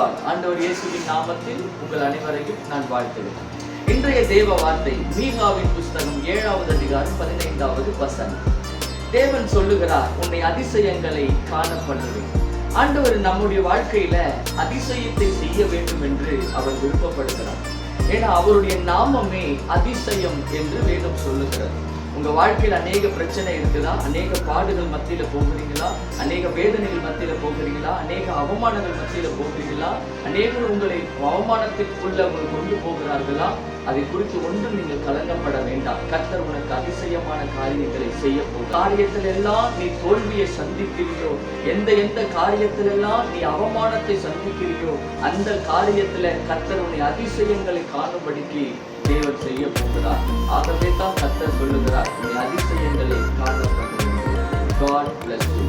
ஆண்டவர் இயேசுவின் நாமத்தில் உங்கள் அனைவரையும் நான் வாழ்த்துகிறேன். இன்றைய தேவ வார்த்தை மீகாவின் புஸ்தகம் 7வது அதிகாரம் 15வது வசனம். தேவன் சொல்லுகிறார், உன்னை அதிசயங்களை காண பண்ணுவேன். ஆண்டவர் நம்முடைய வாழ்க்கையில அதிசயத்தை செய்ய வேண்டும் என்று அவர் விருப்பப்படுகிறார். ஏன்னா அவருடைய நாமமே அதிசயம் என்று வேதம் சொல்லுகிறது. உங்க வாழ்க்கையில் அநேக பிரச்சனை இருக்குதா? அநேக பாடுகள் மத்தியில போகிறீங்களா? அநேக வேதனைகள் மத்தியில போகிறீங்களா? அநேக அவமானங்கள் மத்தியில போகிறீங்களா? அநேகர் உங்களை அவமானத்திற்குள்ள உங்களை கொண்டு போகிறார்களா? அதை குறித்து ஒன்றும் நீங்கள் கலங்கப்பட வேண்டாம். கர்த்தர் உனக்கு அதிசயமான காரியங்களை செய்ய போகும். காரியத்திலெல்லாம் நீ தோல்வியை சந்திக்கிறியோ, எந்த காரியத்திலெல்லாம் நீ அவமானத்தை சந்திக்கிறியோ, அந்த காரியத்துல கர்த்தர் உன்னை அதிசயங்களை காணும்படிக்கு தேவன் செய்ய போகிறார். ஆகவே தான் கர்த்தர் சொல்லுகிறார், உன்னை அதிசயங்களை காண பண்ணுகிறேன். God bless you.